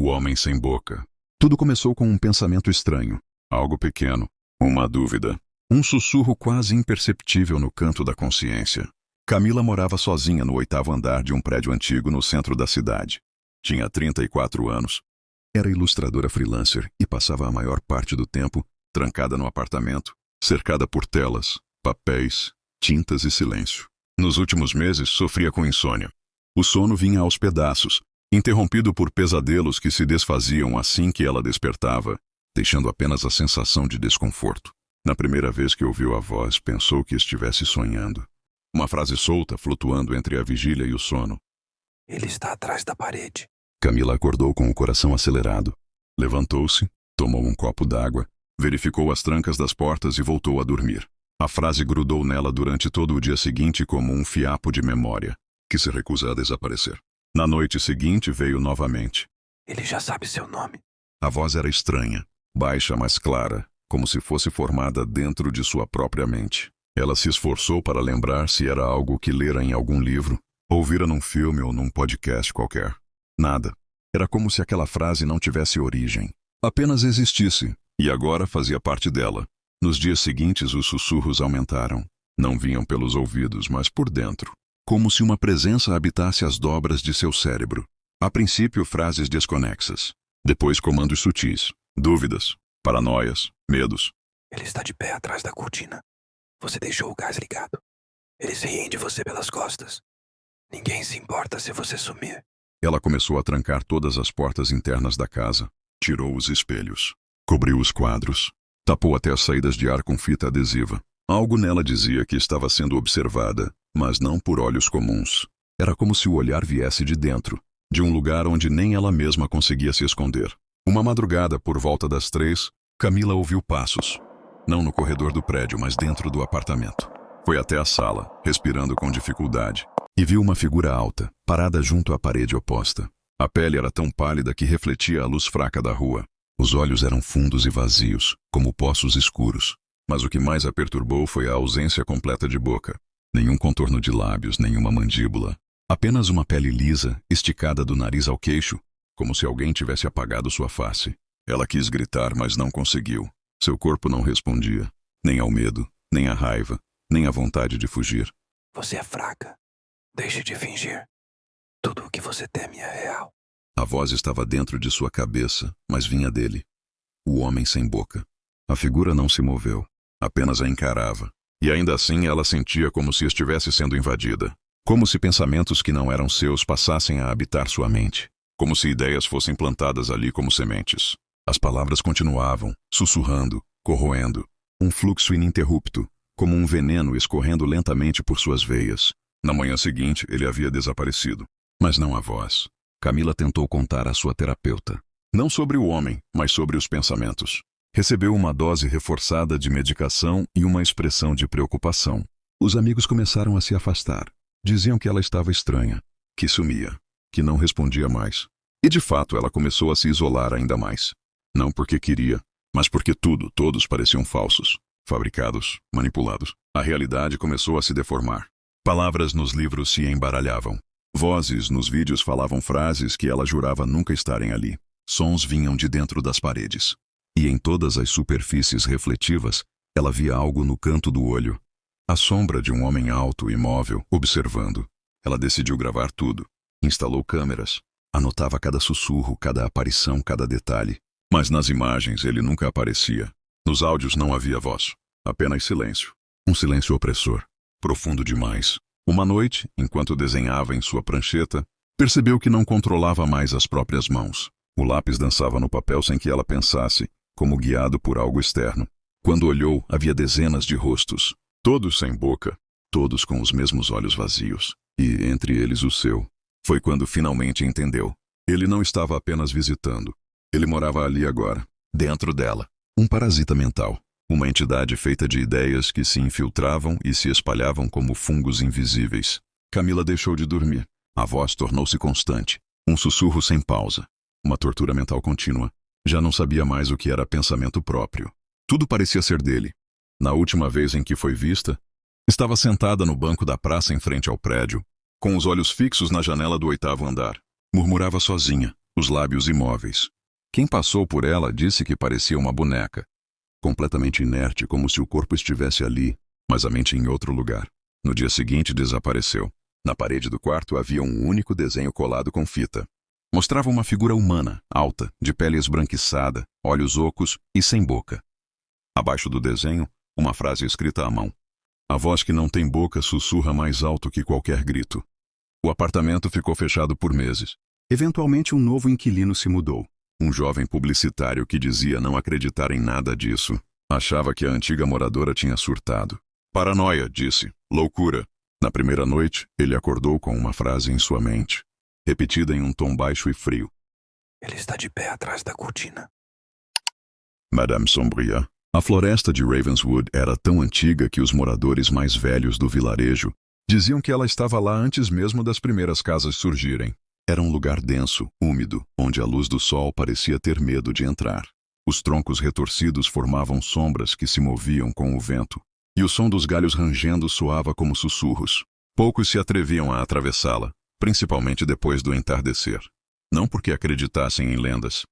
homem sem boca. Tudo começou com um pensamento estranho, algo pequeno, uma dúvida, um sussurro quase imperceptível no canto da consciência. Camila morava sozinha no 8º andar de um prédio antigo no centro da cidade. Tinha 34 anos. Era ilustradora freelancer e passava a maior parte do tempo trancada no apartamento, cercada por telas, papéis, tintas e silêncio. Nos últimos meses, sofria com insônia. O sono vinha aos pedaços, interrompido por pesadelos que se desfaziam assim que ela despertava, deixando apenas a sensação de desconforto. Na primeira vez que ouviu a voz, pensou que estivesse sonhando. Uma frase solta, flutuando entre a vigília e o sono. Ele está atrás da parede. Camila acordou com o coração acelerado. Levantou-se, tomou um copo d'água, verificou as trancas das portas e voltou a dormir. A frase grudou nela durante todo o dia seguinte como um fiapo de memória, que se recusa a desaparecer. Na noite seguinte veio novamente. Ele já sabe seu nome. A voz era estranha, baixa, mas clara, como se fosse formada dentro de sua própria mente. Ela se esforçou para lembrar se era algo que lera em algum livro, ouvira num filme ou num podcast qualquer. Nada. Era como se aquela frase não tivesse origem. Apenas existisse, e agora fazia parte dela. Nos dias seguintes os sussurros aumentaram. Não vinham pelos ouvidos, mas por dentro. Como se uma presença habitasse as dobras de seu cérebro. A princípio, frases desconexas. Depois, comandos sutis. Dúvidas, paranoias, medos. Ele está de pé atrás da cortina. Você deixou o gás ligado. Ele se rende você pelas costas. Ninguém se importa se você sumir. Ela começou a trancar todas as portas internas da casa. Tirou os espelhos. Cobriu os quadros. Tapou até as saídas de ar com fita adesiva. Algo nela dizia que estava sendo observada, mas não por olhos comuns. Era como se o olhar viesse de dentro, de um lugar onde nem ela mesma conseguia se esconder. Uma madrugada, por volta das 3, Camila ouviu passos. Não no corredor do prédio, mas dentro do apartamento. Foi até a sala, respirando com dificuldade, e viu uma figura alta, parada junto à parede oposta. A pele era tão pálida que refletia a luz fraca da rua. Os olhos eram fundos e vazios, como poços escuros. Mas o que mais a perturbou foi a ausência completa de boca. Nenhum contorno de lábios, nenhuma mandíbula. Apenas uma pele lisa, esticada do nariz ao queixo, como se alguém tivesse apagado sua face. Ela quis gritar, mas não conseguiu. Seu corpo não respondia, nem ao medo, nem à raiva, nem à vontade de fugir. Você é fraca. Deixe de fingir. Tudo o que você teme é real. A voz estava dentro de sua cabeça, mas vinha dele. O homem sem boca. A figura não se moveu, apenas a encarava. E ainda assim ela sentia como se estivesse sendo invadida. Como se pensamentos que não eram seus passassem a habitar sua mente. Como se ideias fossem plantadas ali como sementes. As palavras continuavam, sussurrando, corroendo. Um fluxo ininterrupto, como um veneno escorrendo lentamente por suas veias. Na manhã seguinte, ele havia desaparecido. Mas não a voz. Camila tentou contar à sua terapeuta. Não sobre o homem, mas sobre os pensamentos. Recebeu uma dose reforçada de medicação e uma expressão de preocupação. Os amigos começaram a se afastar. Diziam que ela estava estranha, que sumia, que não respondia mais. E de fato ela começou a se isolar ainda mais. Não porque queria, mas porque todos pareciam falsos, fabricados, manipulados. A realidade começou a se deformar. Palavras nos livros se embaralhavam. Vozes nos vídeos falavam frases que ela jurava nunca estarem ali. Sons vinham de dentro das paredes. E em todas as superfícies refletivas, ela via algo no canto do olho. A sombra de um homem alto, imóvel, observando. Ela decidiu gravar tudo. Instalou câmeras. Anotava cada sussurro, cada aparição, cada detalhe. Mas nas imagens ele nunca aparecia. Nos áudios não havia voz. Apenas silêncio. Um silêncio opressor. Profundo demais. Uma noite, enquanto desenhava em sua prancheta, percebeu que não controlava mais as próprias mãos. O lápis dançava no papel sem que ela pensasse, como guiado por algo externo. Quando olhou, havia dezenas de rostos. Todos sem boca, todos com os mesmos olhos vazios. E, entre eles, o seu. Foi quando finalmente entendeu. Ele não estava apenas visitando. Ele morava ali agora, dentro dela. Um parasita mental. Uma entidade feita de ideias que se infiltravam e se espalhavam como fungos invisíveis. Camila deixou de dormir. A voz tornou-se constante. Um sussurro sem pausa. Uma tortura mental contínua. Já não sabia mais o que era pensamento próprio. Tudo parecia ser dele. Na última vez em que foi vista, estava sentada no banco da praça em frente ao prédio, com os olhos fixos na janela do 8º andar. Murmurava sozinha, os lábios imóveis. Quem passou por ela disse que parecia uma boneca, completamente inerte, como se o corpo estivesse ali, mas a mente em outro lugar. No dia seguinte, desapareceu. Na parede do quarto havia um único desenho colado com fita. Mostrava uma figura humana, alta, de pele esbranquiçada, olhos ocos e sem boca. Abaixo do desenho, uma frase escrita à mão. A voz que não tem boca sussurra mais alto que qualquer grito. O apartamento ficou fechado por meses. Eventualmente, um novo inquilino se mudou. Um jovem publicitário que dizia não acreditar em nada disso. Achava que a antiga moradora tinha surtado. Paranoia, disse. Loucura. Na primeira noite, ele acordou com uma frase em sua mente, repetida em um tom baixo e frio. Ele está de pé atrás da cortina. Madame Sombria. A floresta de Ravenswood era tão antiga que os moradores mais velhos do vilarejo diziam que ela estava lá antes mesmo das primeiras casas surgirem. Era um lugar denso, úmido, onde a luz do sol parecia ter medo de entrar. Os troncos retorcidos formavam sombras que se moviam com o vento, e o som dos galhos rangendo soava como sussurros. Poucos se atreviam a atravessá-la, principalmente depois do entardecer. Não porque acreditassem em lendas,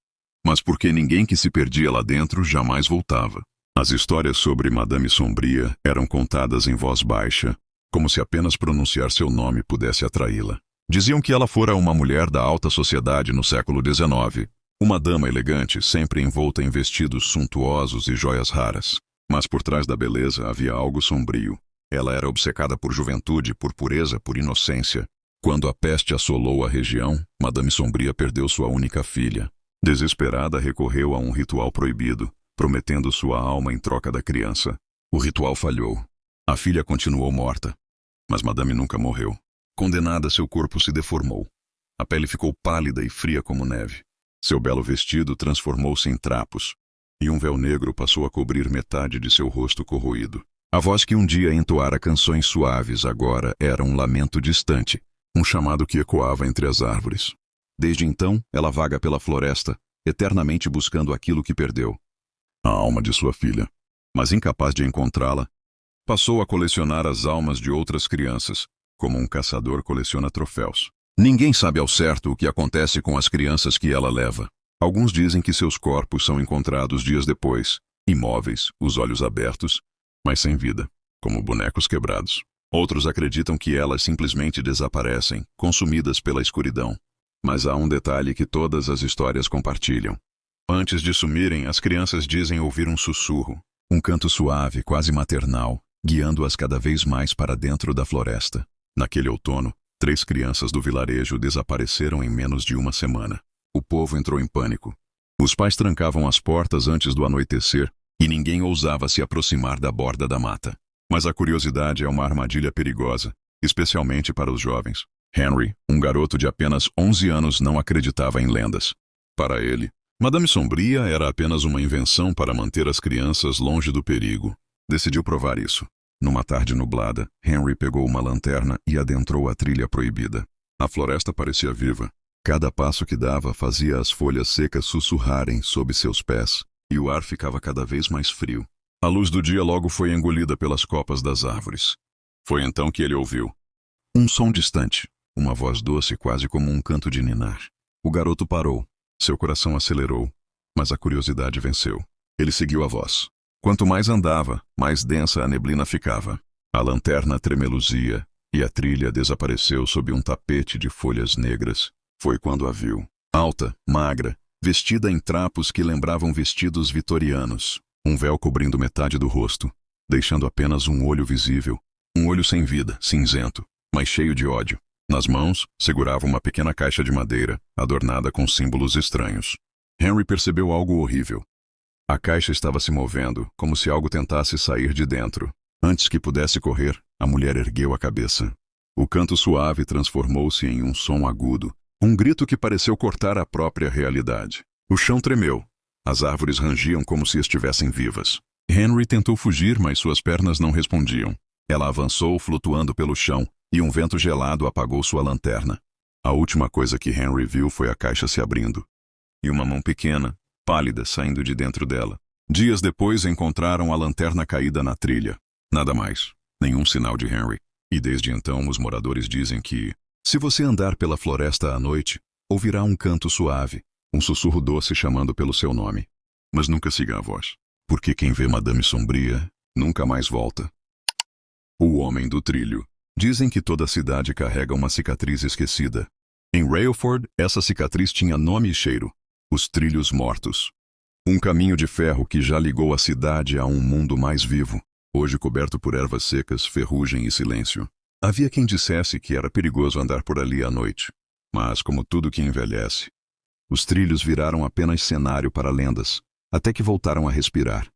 mas porque ninguém que se perdia lá dentro jamais voltava. As histórias sobre Madame Sombria eram contadas em voz baixa, como se apenas pronunciar seu nome pudesse atraí-la. Diziam que ela fora uma mulher da alta sociedade no século XIX, uma dama elegante, sempre envolta em vestidos suntuosos e joias raras. Mas por trás da beleza havia algo sombrio. Ela era obcecada por juventude, por pureza, por inocência. Quando a peste assolou a região, Madame Sombria perdeu sua única filha. Desesperada, recorreu a um ritual proibido, prometendo sua alma em troca da criança. O ritual falhou. A filha continuou morta, mas Madame nunca morreu. Condenada, seu corpo se deformou. A pele ficou pálida e fria como neve. Seu belo vestido transformou-se em trapos, e um véu negro passou a cobrir metade de seu rosto corroído. A voz que um dia entoara canções suaves agora era um lamento distante, um chamado que ecoava entre as árvores. Desde então, ela vaga pela floresta, eternamente buscando aquilo que perdeu. A alma de sua filha. Mas incapaz de encontrá-la, passou a colecionar as almas de outras crianças, como um caçador coleciona troféus. Ninguém sabe ao certo o que acontece com as crianças que ela leva. Alguns dizem que seus corpos são encontrados dias depois, imóveis, os olhos abertos, mas sem vida, como bonecos quebrados. Outros acreditam que elas simplesmente desaparecem, consumidas pela escuridão. Mas há um detalhe que todas as histórias compartilham. Antes de sumirem, as crianças dizem ouvir um sussurro, um canto suave, quase maternal, guiando-as cada vez mais para dentro da floresta. Naquele outono, 3 crianças do vilarejo desapareceram em menos de uma semana. O povo entrou em pânico. Os pais trancavam as portas antes do anoitecer e ninguém ousava se aproximar da borda da mata. Mas a curiosidade é uma armadilha perigosa, especialmente para os jovens. Henry, um garoto de apenas 11 anos, não acreditava em lendas. Para ele, Madame Sombria era apenas uma invenção para manter as crianças longe do perigo. Decidiu provar isso. Numa tarde nublada, Henry pegou uma lanterna e adentrou a trilha proibida. A floresta parecia viva. Cada passo que dava fazia as folhas secas sussurrarem sob seus pés, e o ar ficava cada vez mais frio. A luz do dia logo foi engolida pelas copas das árvores. Foi então que ele ouviu um som distante, uma voz doce quase como um canto de ninar. O garoto parou. Seu coração acelerou, mas a curiosidade venceu. Ele seguiu a voz. Quanto mais andava, mais densa a neblina ficava. A lanterna tremeluzia e a trilha desapareceu sob um tapete de folhas negras. Foi quando a viu. Alta, magra, vestida em trapos que lembravam vestidos vitorianos. Um véu cobrindo metade do rosto, deixando apenas um olho visível. Um olho sem vida, cinzento, mas cheio de ódio. Nas mãos, segurava uma pequena caixa de madeira, adornada com símbolos estranhos. Henry percebeu algo horrível. A caixa estava se movendo, como se algo tentasse sair de dentro. Antes que pudesse correr, a mulher ergueu a cabeça. O canto suave transformou-se em um som agudo, um grito que pareceu cortar a própria realidade. O chão tremeu. As árvores rangiam como se estivessem vivas. Henry tentou fugir, mas suas pernas não respondiam. Ela avançou, flutuando pelo chão, e um vento gelado apagou sua lanterna. A última coisa que Henry viu foi a caixa se abrindo, e uma mão pequena, pálida, saindo de dentro dela. Dias depois encontraram a lanterna caída na trilha. Nada mais. Nenhum sinal de Henry. E desde então os moradores dizem que, se você andar pela floresta à noite, ouvirá um canto suave, um sussurro doce chamando pelo seu nome. Mas nunca siga a voz, porque quem vê Madame Sombria nunca mais volta. O Homem do Trilho. Dizem que toda cidade carrega uma cicatriz esquecida. Em Railford, essa cicatriz tinha nome e cheiro: os Trilhos Mortos. Um caminho de ferro que já ligou a cidade a um mundo mais vivo, hoje coberto por ervas secas, ferrugem e silêncio. Havia quem dissesse que era perigoso andar por ali à noite, mas, como tudo que envelhece, os trilhos viraram apenas cenário para lendas, até que voltaram a respirar.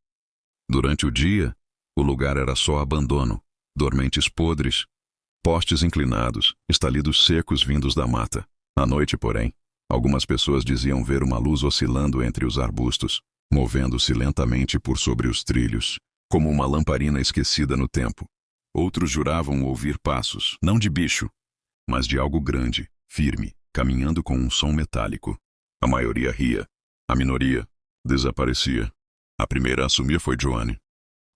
Durante o dia, o lugar era só abandono, dormentes podres, postes inclinados, estalidos secos vindos da mata. À noite, porém, algumas pessoas diziam ver uma luz oscilando entre os arbustos, movendo-se lentamente por sobre os trilhos, como uma lamparina esquecida no tempo. Outros juravam ouvir passos, não de bicho, mas de algo grande, firme, caminhando com um som metálico. A maioria ria, a minoria desaparecia. A primeira a assumir foi Joanne,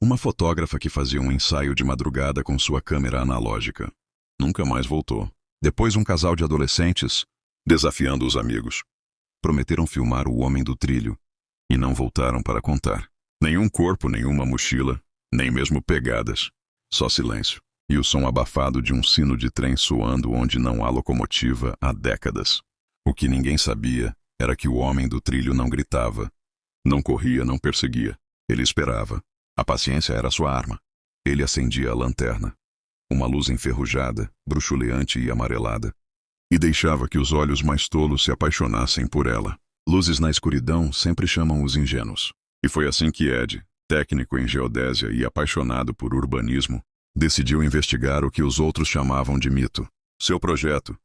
uma fotógrafa que fazia um ensaio de madrugada com sua câmera analógica. Nunca mais voltou. Depois, um casal de adolescentes, desafiando os amigos, prometeram filmar o Homem do Trilho e não voltaram para contar. Nenhum corpo, nenhuma mochila, nem mesmo pegadas. Só silêncio e o som abafado de um sino de trem soando onde não há locomotiva há décadas. O que ninguém sabia era que o Homem do Trilho não gritava, não corria, não perseguia. Ele esperava. A paciência era sua arma. Ele acendia a lanterna, uma luz enferrujada, bruxuleante e amarelada, e deixava que os olhos mais tolos se apaixonassem por ela. Luzes na escuridão sempre chamam os ingênuos. E foi assim que Ed, técnico em geodésia e apaixonado por urbanismo, decidiu investigar o que os outros chamavam de mito. Seu projeto,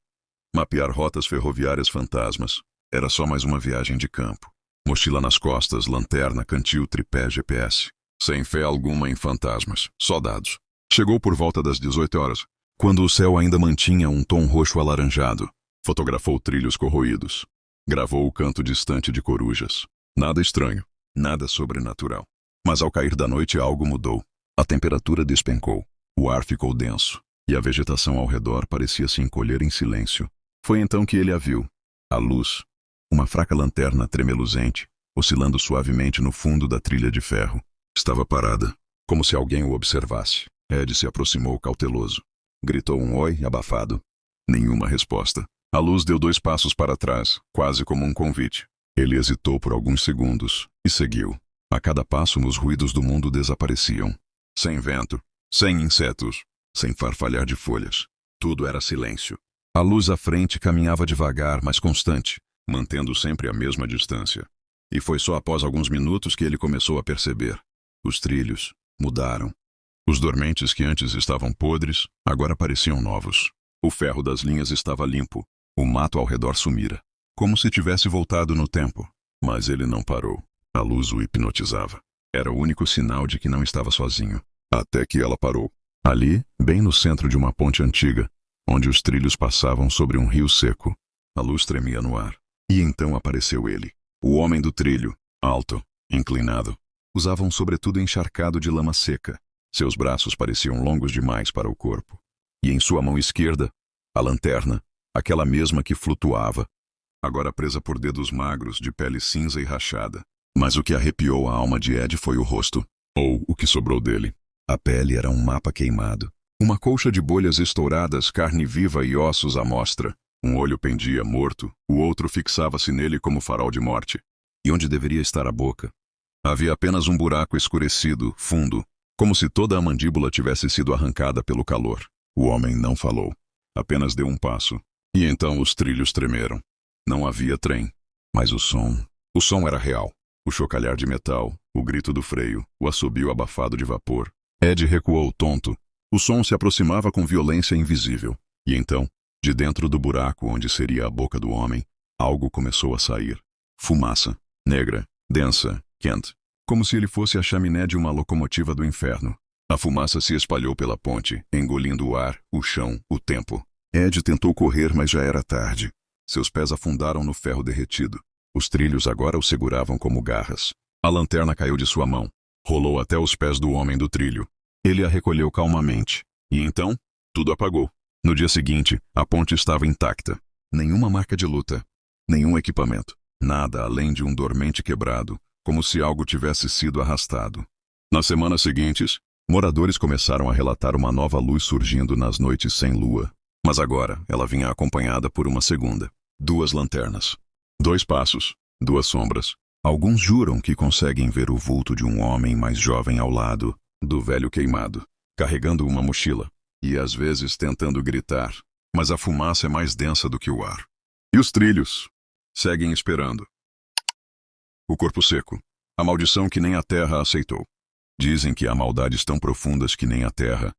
mapear rotas ferroviárias fantasmas, era só mais uma viagem de campo. Mochila nas costas, lanterna, cantil, tripé, GPS. Sem fé alguma em fantasmas, só dados. Chegou por volta das 18 horas, quando o céu ainda mantinha um tom roxo alaranjado. Fotografou trilhos corroídos. Gravou o canto distante de corujas. Nada estranho, nada sobrenatural. Mas ao cair da noite algo mudou. A temperatura despencou. O ar ficou denso, e a vegetação ao redor parecia se encolher em silêncio. Foi então que ele a viu. A luz, uma fraca lanterna tremeluzente, oscilando suavemente no fundo da trilha de ferro. Estava parada, como se alguém o observasse. Ed se aproximou cauteloso. Gritou um oi abafado. Nenhuma resposta. A luz deu 2 passos para trás, quase como um convite. Ele hesitou por alguns segundos e seguiu. A cada passo, os ruídos do mundo desapareciam. Sem vento, sem insetos, sem farfalhar de folhas. Tudo era silêncio. A luz à frente caminhava devagar, mas constante, mantendo sempre a mesma distância. E foi só após alguns minutos que ele começou a perceber. Os trilhos mudaram. Os dormentes que antes estavam podres, agora pareciam novos. O ferro das linhas estava limpo. O mato ao redor sumira, como se tivesse voltado no tempo. Mas ele não parou. A luz o hipnotizava. Era o único sinal de que não estava sozinho. Até que ela parou. Ali, bem no centro de uma ponte antiga, onde os trilhos passavam sobre um rio seco. A luz tremia no ar. E então apareceu ele. O Homem do Trilho, alto, inclinado. Usava um sobretudo encharcado de lama seca. Seus braços pareciam longos demais para o corpo. E em sua mão esquerda, a lanterna, aquela mesma que flutuava, agora presa por dedos magros de pele cinza e rachada. Mas o que arrepiou a alma de Ed foi o rosto, ou o que sobrou dele. A pele era um mapa queimado. Uma colcha de bolhas estouradas, carne viva e ossos à mostra. Um olho pendia morto, o outro fixava-se nele como farol de morte. E onde deveria estar a boca? Havia apenas um buraco escurecido, fundo, como se toda a mandíbula tivesse sido arrancada pelo calor. O homem não falou. Apenas deu um passo. E então os trilhos tremeram. Não havia trem. Mas o som era real. O chocalhar de metal, o grito do freio, o assobio abafado de vapor. Ed recuou tonto. O som se aproximava com violência invisível. E então, de dentro do buraco onde seria a boca do homem, algo começou a sair. Fumaça, negra, densa, quente. Como se ele fosse a chaminé de uma locomotiva do inferno. A fumaça se espalhou pela ponte, engolindo o ar, o chão, o tempo. Ed tentou correr, mas já era tarde. Seus pés afundaram no ferro derretido. Os trilhos agora o seguravam como garras. A lanterna caiu de sua mão. Rolou até os pés do Homem do Trilho. Ele a recolheu calmamente. E então, tudo apagou. No dia seguinte, a ponte estava intacta. Nenhuma marca de luta. Nenhum equipamento. Nada além de um dormente quebrado, como se algo tivesse sido arrastado. Nas semanas seguintes, moradores começaram a relatar uma nova luz surgindo nas noites sem lua. Mas agora ela vinha acompanhada por uma segunda. 2 lanternas. 2 passos. 2 sombras. Alguns juram que conseguem ver o vulto de um homem mais jovem ao lado do velho queimado, carregando uma mochila, e às vezes tentando gritar, mas a fumaça é mais densa do que o ar. E os trilhos seguem esperando. O corpo seco. A maldição que nem a terra aceitou. Dizem que há maldades tão profundas que nem a terra,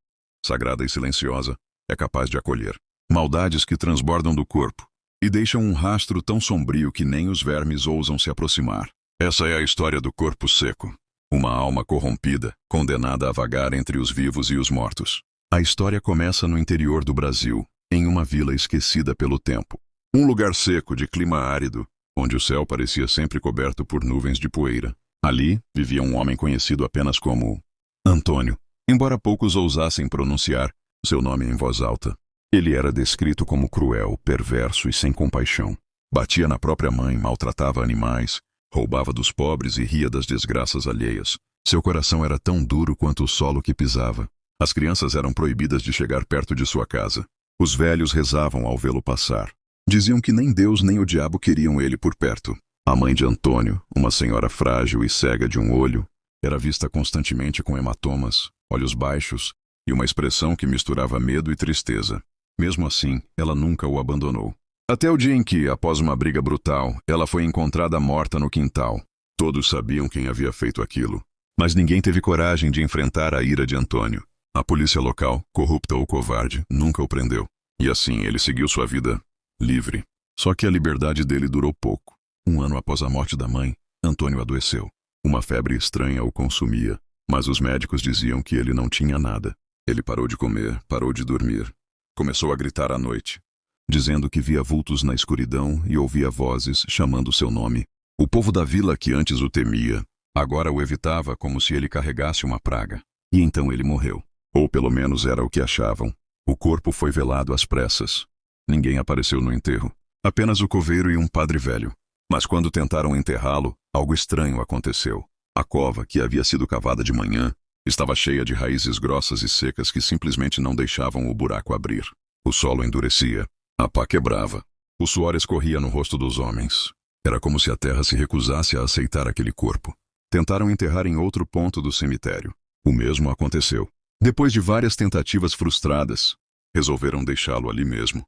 sagrada e silenciosa, é capaz de acolher. Maldades que transbordam do corpo e deixam um rastro tão sombrio que nem os vermes ousam se aproximar. Essa é a história do corpo seco. Uma alma corrompida, condenada a vagar entre os vivos e os mortos. A história começa no interior do Brasil, em uma vila esquecida pelo tempo. Um lugar seco de clima árido, onde o céu parecia sempre coberto por nuvens de poeira. Ali vivia um homem conhecido apenas como Antônio, embora poucos ousassem pronunciar seu nome em voz alta. Ele era descrito como cruel, perverso e sem compaixão. Batia na própria mãe, maltratava animais, roubava dos pobres e ria das desgraças alheias. Seu coração era tão duro quanto o solo que pisava. As crianças eram proibidas de chegar perto de sua casa. Os velhos rezavam ao vê-lo passar. Diziam que nem Deus nem o diabo queriam ele por perto. A mãe de Antônio, uma senhora frágil e cega de um olho, era vista constantemente com hematomas, olhos baixos e uma expressão que misturava medo e tristeza. Mesmo assim, ela nunca o abandonou. Até o dia em que, após uma briga brutal, ela foi encontrada morta no quintal. Todos sabiam quem havia feito aquilo, mas ninguém teve coragem de enfrentar a ira de Antônio. A polícia local, corrupta ou covarde, nunca o prendeu. E assim ele seguiu sua vida livre. Só que a liberdade dele durou pouco. 1 ano após a morte da mãe, Antônio adoeceu. Uma febre estranha o consumia, mas os médicos diziam que ele não tinha nada. Ele parou de comer, parou de dormir. Começou a gritar à noite, dizendo que via vultos na escuridão e ouvia vozes chamando seu nome. O povo da vila, que antes o temia, agora o evitava como se ele carregasse uma praga. E então ele morreu. Ou pelo menos era o que achavam. O corpo foi velado às pressas. Ninguém apareceu no enterro. Apenas o coveiro e um padre velho. Mas quando tentaram enterrá-lo, algo estranho aconteceu. A cova, que havia sido cavada de manhã, estava cheia de raízes grossas e secas que simplesmente não deixavam o buraco abrir. O solo endurecia. A pá quebrava. O suor escorria no rosto dos homens. Era como se a terra se recusasse a aceitar aquele corpo. Tentaram enterrar em outro ponto do cemitério. O mesmo aconteceu. Depois de várias tentativas frustradas, resolveram deixá-lo ali mesmo,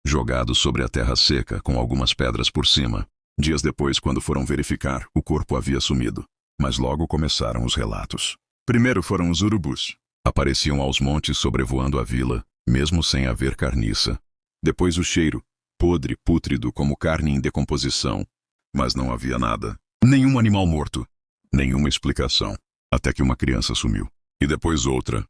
jogado sobre a terra seca com algumas pedras por cima. Dias depois, quando foram verificar, o corpo havia sumido. Mas logo começaram os relatos. Primeiro foram os urubus. Apareciam aos montes sobrevoando a vila, mesmo sem haver carniça. Depois o cheiro, podre, pútrido como carne em decomposição. Mas não havia nada. Nenhum animal morto. Nenhuma explicação. Até que uma criança sumiu. E depois outra.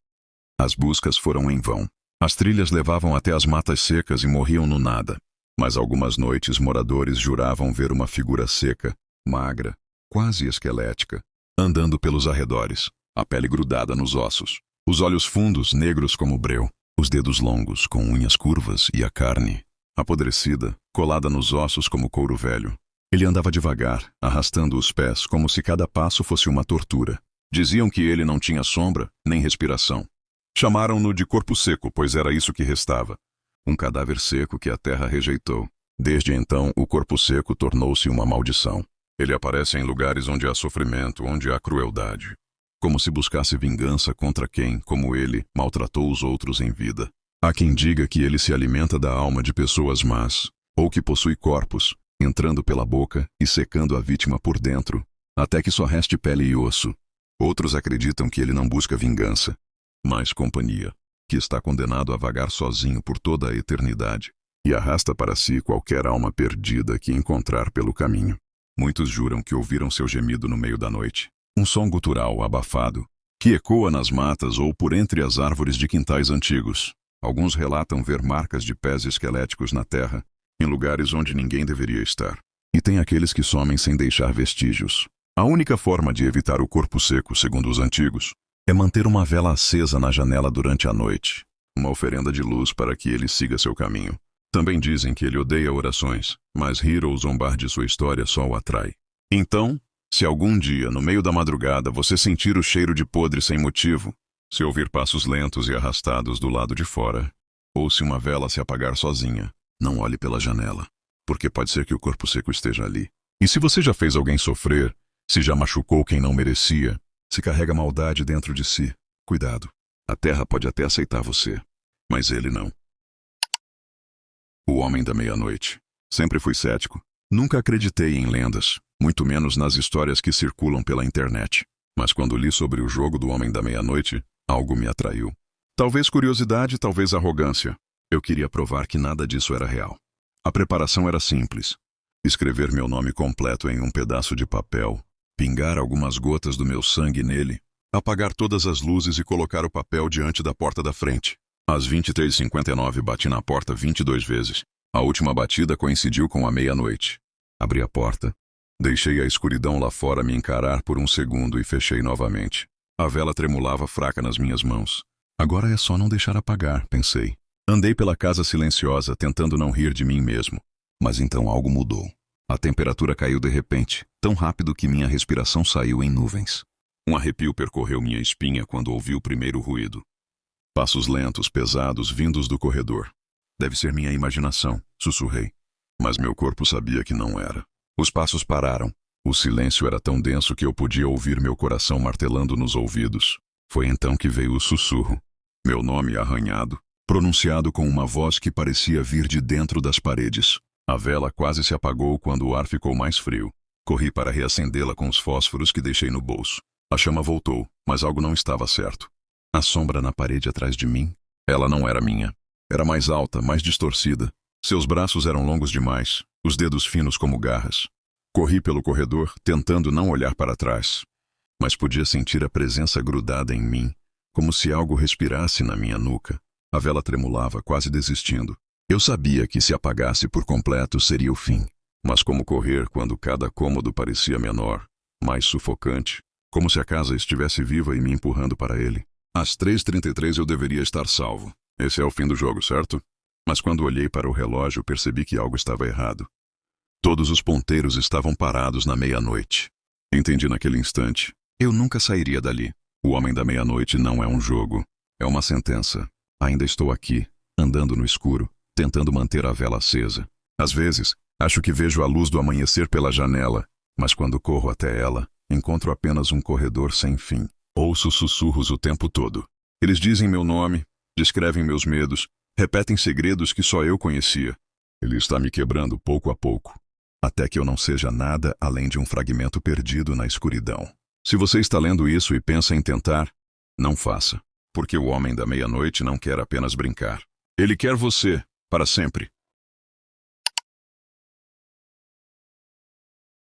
As buscas foram em vão. As trilhas levavam até as matas secas e morriam no nada. Mas algumas noites moradores juravam ver uma figura seca, magra, quase esquelética, andando pelos arredores, a pele grudada nos ossos, os olhos fundos, negros como breu, os dedos longos, com unhas curvas e a carne, apodrecida, colada nos ossos como couro velho. Ele andava devagar, arrastando os pés como se cada passo fosse uma tortura. Diziam que ele não tinha sombra, nem respiração. Chamaram-no de corpo seco, pois era isso que restava. Um cadáver seco que a terra rejeitou. Desde então, o corpo seco tornou-se uma maldição. Ele aparece em lugares onde há sofrimento, onde há crueldade. Como se buscasse vingança contra quem, como ele, maltratou os outros em vida. Há quem diga que ele se alimenta da alma de pessoas más, ou que possui corpos, entrando pela boca e secando a vítima por dentro, até que só reste pele e osso. Outros acreditam que ele não busca vingança, mas companhia, que está condenado a vagar sozinho por toda a eternidade, e arrasta para si qualquer alma perdida que encontrar pelo caminho. Muitos juram que ouviram seu gemido no meio da noite, um som gutural abafado, que ecoa nas matas ou por entre as árvores de quintais antigos. Alguns relatam ver marcas de pés esqueléticos na terra, em lugares onde ninguém deveria estar. E tem aqueles que somem sem deixar vestígios. A única forma de evitar o corpo seco, segundo os antigos, é manter uma vela acesa na janela durante a noite, uma oferenda de luz para que ele siga seu caminho. Também dizem que ele odeia orações, mas rir ou zombar de sua história só o atrai. Então, se algum dia, no meio da madrugada, você sentir o cheiro de podre sem motivo, se ouvir passos lentos e arrastados do lado de fora, ou se uma vela se apagar sozinha, não olhe pela janela, porque pode ser que o corpo seco esteja ali. E se você já fez alguém sofrer, se já machucou quem não merecia, se carrega maldade dentro de si, cuidado. A terra pode até aceitar você, mas ele não. O Homem da Meia-Noite. Sempre fui cético. Nunca acreditei em lendas, muito menos nas histórias que circulam pela internet. Mas quando li sobre o jogo do Homem da Meia-Noite, algo me atraiu. Talvez curiosidade, talvez arrogância. Eu queria provar que nada disso era real. A preparação era simples. Escrever meu nome completo em um pedaço de papel, pingar algumas gotas do meu sangue nele, apagar todas as luzes e colocar o papel diante da porta da frente. Às 23h59 bati na porta 22 vezes. A última batida coincidiu com a meia-noite. Abri a porta, deixei a escuridão lá fora me encarar por um segundo e fechei novamente. A vela tremulava fraca nas minhas mãos. Agora é só não deixar apagar, pensei. Andei pela casa silenciosa, tentando não rir de mim mesmo. Mas então algo mudou. A temperatura caiu de repente, tão rápido que minha respiração saiu em nuvens. Um arrepio percorreu minha espinha quando ouvi o primeiro ruído. Passos lentos, pesados, vindos do corredor. Deve ser minha imaginação, sussurrei. Mas meu corpo sabia que não era. Os passos pararam. O silêncio era tão denso que eu podia ouvir meu coração martelando nos ouvidos. Foi então que veio o sussurro. Meu nome arranhado, pronunciado com uma voz que parecia vir de dentro das paredes. A vela quase se apagou quando o ar ficou mais frio. Corri para reacendê-la com os fósforos que deixei no bolso. A chama voltou, mas algo não estava certo. A sombra na parede atrás de mim, ela não era minha. Era mais alta, mais distorcida. Seus braços eram longos demais, os dedos finos como garras. Corri pelo corredor, tentando não olhar para trás. Mas podia sentir a presença grudada em mim, como se algo respirasse na minha nuca. A vela tremulava, quase desistindo. Eu sabia que se apagasse por completo seria o fim. Mas como correr quando cada cômodo parecia menor, mais sufocante, como se a casa estivesse viva e me empurrando para ele? Às 3h33 eu deveria estar salvo. Esse é o fim do jogo, certo? Mas quando olhei para o relógio, percebi que algo estava errado. Todos os ponteiros estavam parados na meia-noite. Entendi naquele instante. Eu nunca sairia dali. O Homem da Meia-Noite não é um jogo. É uma sentença. Ainda estou aqui, andando no escuro, tentando manter a vela acesa. Às vezes, acho que vejo a luz do amanhecer pela janela, mas quando corro até ela, encontro apenas um corredor sem fim. Ouço sussurros o tempo todo. Eles dizem meu nome, descrevem meus medos, repetem segredos que só eu conhecia. Ele está me quebrando pouco a pouco, até que eu não seja nada além de um fragmento perdido na escuridão. Se você está lendo isso e pensa em tentar, não faça, porque o Homem da Meia-Noite não quer apenas brincar. Ele quer você, para sempre.